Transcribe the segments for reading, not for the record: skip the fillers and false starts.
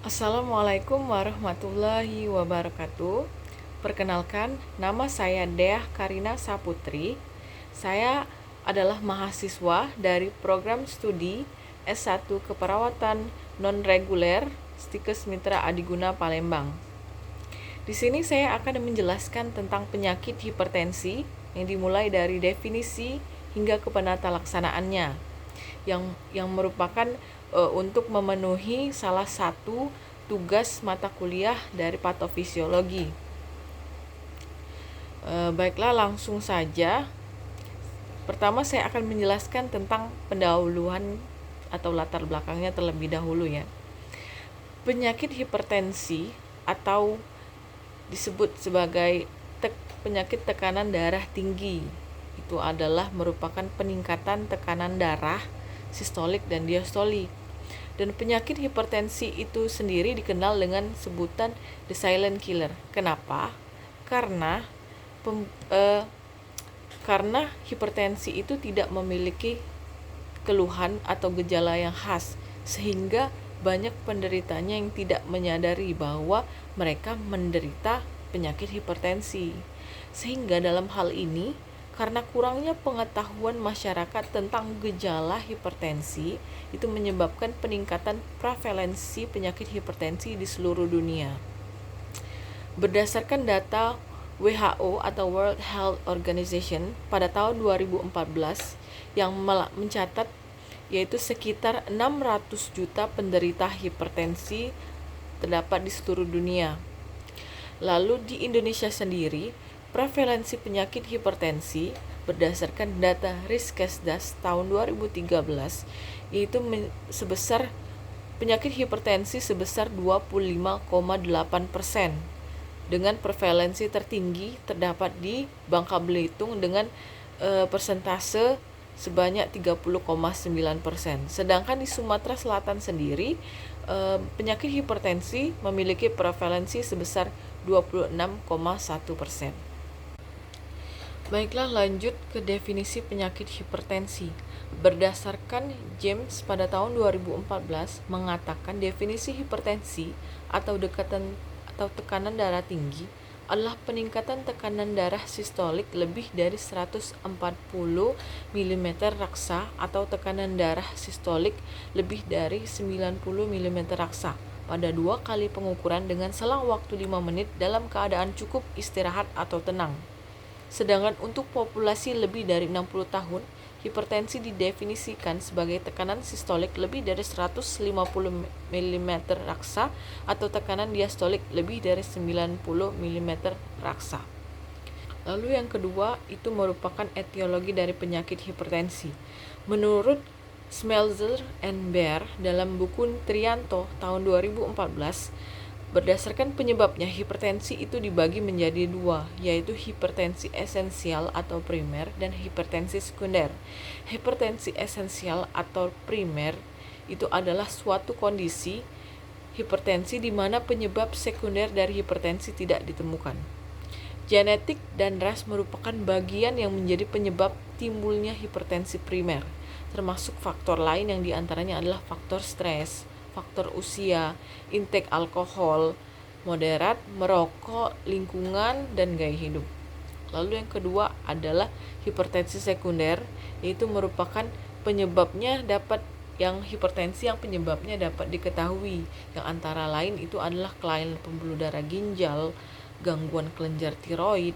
Assalamualaikum warahmatullahi wabarakatuh. Perkenalkan, nama saya Deah Karina Saputri. Saya adalah mahasiswa dari program studi S1 Keperawatan Non-Reguler Stikes Mitra Adiguna Palembang. Di sini saya akan menjelaskan tentang penyakit hipertensi yang dimulai dari definisi hingga ke penata laksanaannya yang merupakan untuk memenuhi salah satu tugas mata kuliah dari patofisiologi. Baiklah, langsung saja. Pertama saya akan menjelaskan tentang pendahuluan atau latar belakangnya terlebih dahulu ya. Penyakit hipertensi atau disebut sebagai penyakit tekanan darah tinggi itu adalah merupakan peningkatan tekanan darah sistolik dan diastolik. Dan penyakit hipertensi itu sendiri dikenal dengan sebutan the silent killer. Kenapa? Karena hipertensi itu tidak memiliki keluhan atau gejala yang khas, sehingga banyak penderitanya yang tidak menyadari bahwa mereka menderita penyakit hipertensi. Sehingga dalam hal ini, karena kurangnya pengetahuan masyarakat tentang gejala hipertensi, itu menyebabkan peningkatan prevalensi penyakit hipertensi di seluruh dunia. Berdasarkan data WHO atau World Health Organization pada tahun 2014 yang mencatat yaitu sekitar 600 juta penderita hipertensi terdapat di seluruh dunia. Lalu di Indonesia sendiri, prevalensi penyakit hipertensi berdasarkan data Riskesdas tahun 2013 yaitu sebesar penyakit hipertensi sebesar 25,8%. Dengan prevalensi tertinggi terdapat di Bangka Belitung dengan persentase sebanyak 30,9%. Sedangkan di Sumatera Selatan sendiri penyakit hipertensi memiliki prevalensi sebesar 26,1%. Baiklah, lanjut ke definisi penyakit hipertensi. Berdasarkan James pada tahun 2014 mengatakan definisi hipertensi atau tekanan darah tinggi adalah peningkatan tekanan darah sistolik lebih dari 140 mm raksa atau tekanan darah sistolik lebih dari 90 mm raksa pada 2 kali pengukuran dengan selang waktu 5 menit dalam keadaan cukup istirahat atau tenang. Sedangkan untuk populasi lebih dari 60 tahun, hipertensi didefinisikan sebagai tekanan sistolik lebih dari 150 mm raksa atau tekanan diastolik lebih dari 90 mm raksa. Lalu yang kedua itu merupakan etiologi dari penyakit hipertensi. Menurut Smeltzer and Baer dalam buku Trianto tahun 2014, berdasarkan penyebabnya, hipertensi itu dibagi menjadi dua, yaitu hipertensi esensial atau primer dan hipertensi sekunder. Hipertensi esensial atau primer itu adalah suatu kondisi hipertensi di mana penyebab sekunder dari hipertensi tidak ditemukan. Genetik dan ras merupakan bagian yang menjadi penyebab timbulnya hipertensi primer, termasuk faktor lain yang diantaranya adalah faktor stres, faktor usia, intake alkohol moderat, merokok, lingkungan, dan gaya hidup. Lalu yang kedua adalah hipertensi sekunder, yaitu merupakan hipertensi yang penyebabnya dapat diketahui, yang antara lain itu adalah kelainan pembuluh darah ginjal, gangguan kelenjar tiroid,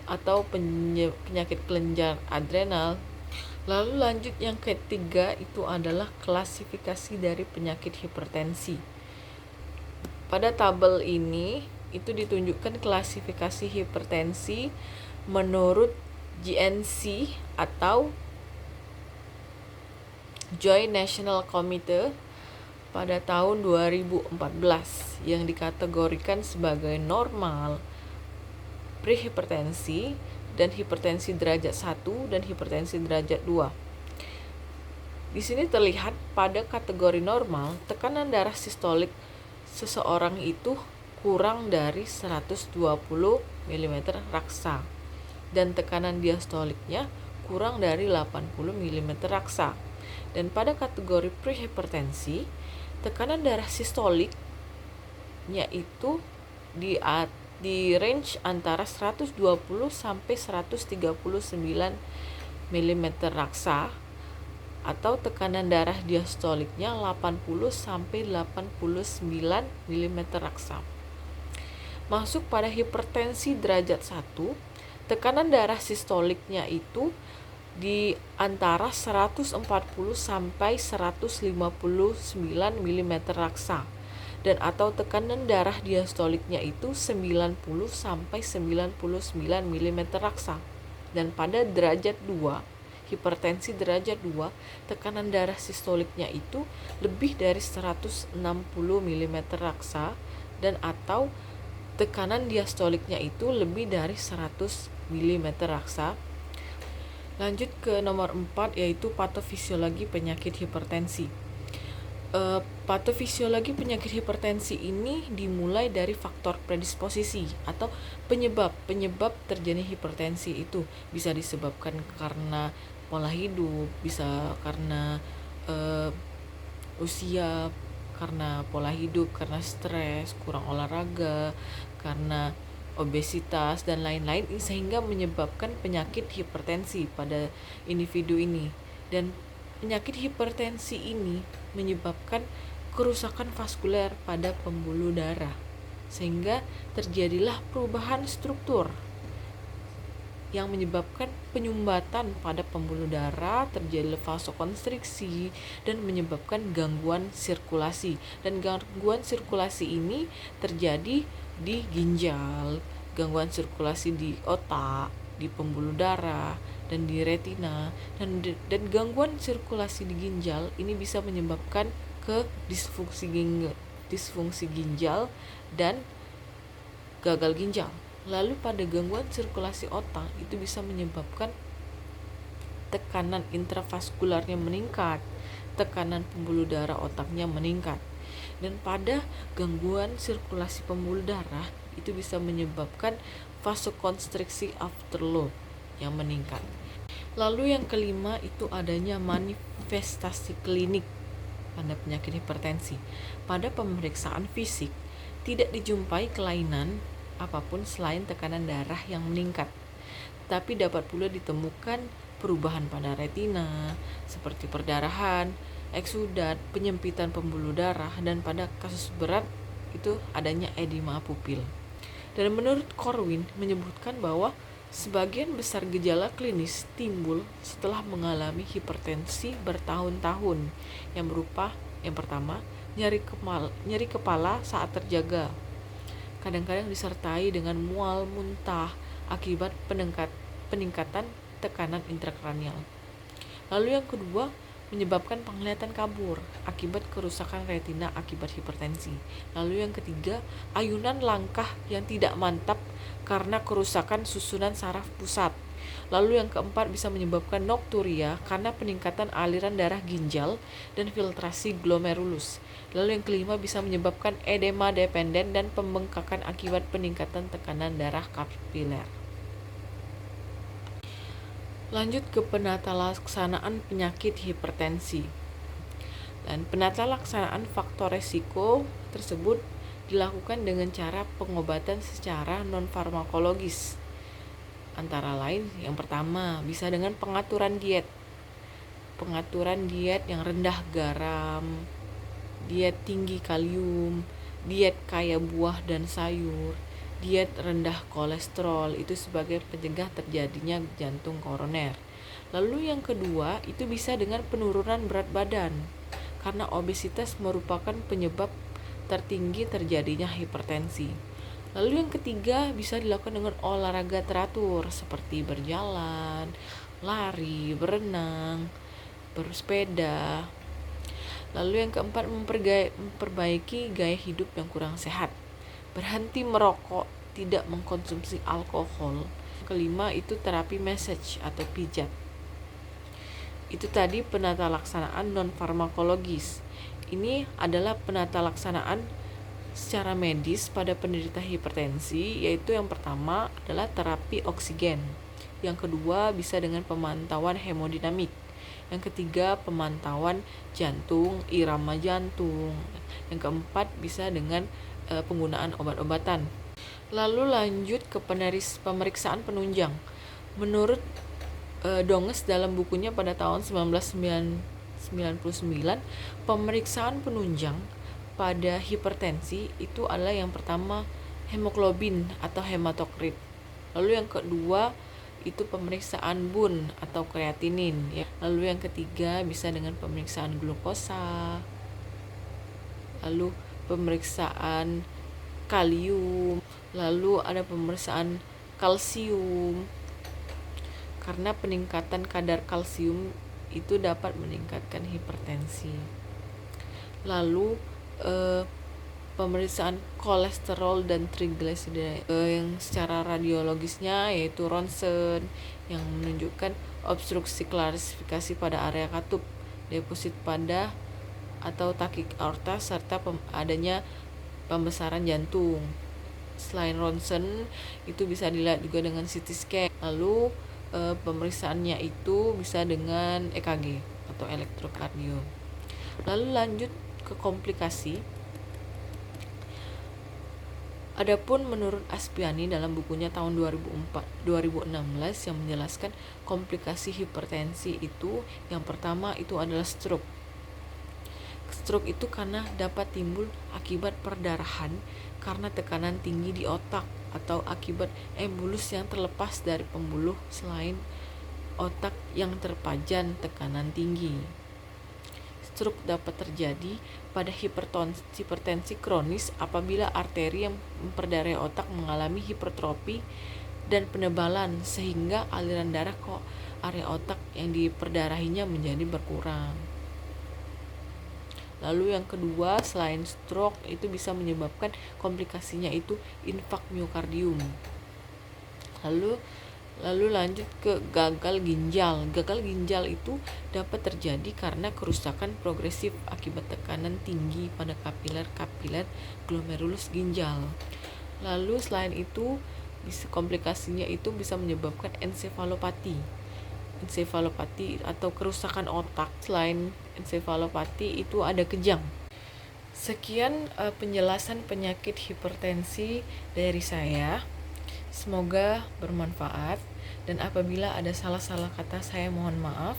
atau penyakit kelenjar adrenal. Lalu lanjut yang ketiga itu adalah klasifikasi dari penyakit hipertensi. Pada tabel ini itu ditunjukkan klasifikasi hipertensi menurut GNC atau Joint National Committee pada tahun 2014 yang dikategorikan sebagai normal, prehipertensi, dan hipertensi derajat 1 dan hipertensi derajat 2. Di sini terlihat pada kategori normal, tekanan darah sistolik seseorang itu kurang dari 120 mm raksa dan tekanan diastoliknya kurang dari 80 mm raksa. Dan pada kategori prehipertensi, tekanan darah sistolik itu di range antara 120 sampai 139 mm raksa, atau tekanan darah diastoliknya 80 sampai 89 mm raksa. Masuk pada hipertensi derajat 1, tekanan darah sistoliknya itu di antara 140 sampai 159 mm raksa, dan atau tekanan darah diastoliknya itu 90 sampai 99 mm raksa. Dan pada derajat 2, hipertensi derajat 2, tekanan darah sistoliknya itu lebih dari 160 mm raksa, dan atau tekanan diastoliknya itu lebih dari 100 mm raksa. Lanjut ke nomor 4, yaitu patofisiologi penyakit hipertensi. Patofisiologi penyakit hipertensi ini dimulai dari faktor predisposisi atau penyebab terjadinya hipertensi. Itu bisa disebabkan karena pola hidup, bisa karena usia, karena pola hidup, karena stres, kurang olahraga, karena obesitas dan lain-lain, sehingga menyebabkan penyakit hipertensi pada individu ini. Dan penyakit hipertensi ini menyebabkan kerusakan vaskuler pada pembuluh darah, sehingga terjadilah perubahan struktur yang menyebabkan penyumbatan pada pembuluh darah, terjadi vasokonstriksi, dan menyebabkan gangguan sirkulasi. Dan gangguan sirkulasi ini terjadi di ginjal, gangguan sirkulasi di otak, di pembuluh darah, dan di retina. Dan gangguan sirkulasi di ginjal ini bisa menyebabkan ke disfungsi ginjal dan gagal ginjal. Lalu pada gangguan sirkulasi otak itu bisa menyebabkan tekanan intravaskularnya meningkat, tekanan pembuluh darah otaknya meningkat. Dan pada gangguan sirkulasi pembuluh darah itu bisa menyebabkan vasokonstriksi afterload yang meningkat. Lalu yang kelima itu adanya manifestasi klinik pada penyakit hipertensi. Pada pemeriksaan fisik tidak dijumpai kelainan apapun selain tekanan darah yang meningkat, tapi dapat pula ditemukan perubahan pada retina seperti perdarahan, eksudat, penyempitan pembuluh darah, dan pada kasus berat itu adanya edema pupil. Dan menurut Corwin menyebutkan bahwa sebagian besar gejala klinis timbul setelah mengalami hipertensi bertahun-tahun, yang berupa yang pertama nyeri kepala saat terjaga, kadang-kadang disertai dengan mual, muntah akibat peningkatan tekanan intrakranial. Lalu yang kedua, menyebabkan penglihatan kabur akibat kerusakan retina akibat hipertensi. Lalu yang ketiga, ayunan langkah yang tidak mantap karena kerusakan susunan saraf pusat. Lalu yang keempat, bisa menyebabkan nokturia karena peningkatan aliran darah ginjal dan filtrasi glomerulus. Lalu yang kelima, bisa menyebabkan edema dependen dan pembengkakan akibat peningkatan tekanan darah kapiler. Lanjut ke penata laksanaan penyakit hipertensi. Dan penata laksanaan faktor resiko tersebut dilakukan dengan cara pengobatan secara non-farmakologis. Antara lain, yang pertama bisa dengan pengaturan diet. Pengaturan diet yang rendah garam, diet tinggi kalium, diet kaya buah dan sayur, diet rendah kolesterol, itu sebagai pencegah terjadinya jantung koroner. Lalu yang kedua, itu bisa dengan penurunan berat badan, karena obesitas merupakan penyebab tertinggi terjadinya hipertensi. Lalu yang ketiga, bisa dilakukan dengan olahraga teratur seperti berjalan, lari, berenang, bersepeda. Lalu yang keempat, memperbaiki gaya hidup yang kurang sehat, berhenti merokok, tidak mengkonsumsi alkohol. Kelima itu terapi massage atau pijat. Itu tadi penata laksanaan non farmakologis. Ini adalah penata laksanaan secara medis pada penderita hipertensi, yaitu yang pertama adalah terapi oksigen, yang kedua bisa dengan pemantauan hemodinamik, yang ketiga pemantauan jantung, irama jantung, yang keempat bisa dengan penggunaan obat-obatan. Lalu lanjut ke pemeriksaan penunjang. Menurut Donges dalam bukunya pada tahun 1999, pemeriksaan penunjang pada hipertensi itu adalah yang pertama hemoglobin atau hematokrit. Lalu yang kedua itu pemeriksaan BUN atau kreatinin ya. Lalu yang ketiga bisa dengan pemeriksaan glukosa. Lalu pemeriksaan kalium, lalu ada pemeriksaan kalsium. Karena peningkatan kadar kalsium itu dapat meningkatkan hipertensi. Lalu pemeriksaan kolesterol dan trigliserida yang secara radiologisnya yaitu ronsen yang menunjukkan obstruksi klasifikasi pada area katup, deposit pada atau takik aorta serta adanya pembesaran jantung. Selain ronsen itu bisa dilihat juga dengan CT scan. Lalu pemeriksaannya itu bisa dengan EKG atau elektrokardio. Lalu lanjut ke komplikasi. Adapun menurut Aspiani dalam bukunya tahun 2016 yang menjelaskan komplikasi hipertensi itu yang pertama itu adalah stroke. Stroke itu karena dapat timbul akibat perdarahan karena tekanan tinggi di otak atau akibat embulus yang terlepas dari pembuluh selain otak yang terpajan tekanan tinggi. Stroke dapat terjadi pada hipertensi kronis apabila arteri yang memperdarai otak mengalami hipertrofi dan penebalan sehingga aliran darah ke area otak yang diperdarahinya menjadi berkurang. Lalu yang kedua, selain stroke itu bisa menyebabkan komplikasinya itu infark miokardium. Lalu lanjut ke gagal ginjal. Gagal ginjal itu dapat terjadi karena kerusakan progresif akibat tekanan tinggi pada kapiler glomerulus ginjal. Lalu selain itu, komplikasinya itu bisa menyebabkan ensefalopati atau kerusakan otak. Selain ensefalopati itu ada kejang. Sekian penjelasan penyakit hipertensi dari saya. Semoga bermanfaat dan apabila ada salah-salah kata saya mohon maaf.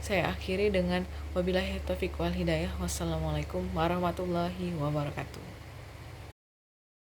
Saya akhiri dengan wabillahi taufiq wal hidayah. Wassalamualaikum warahmatullahi wabarakatuh.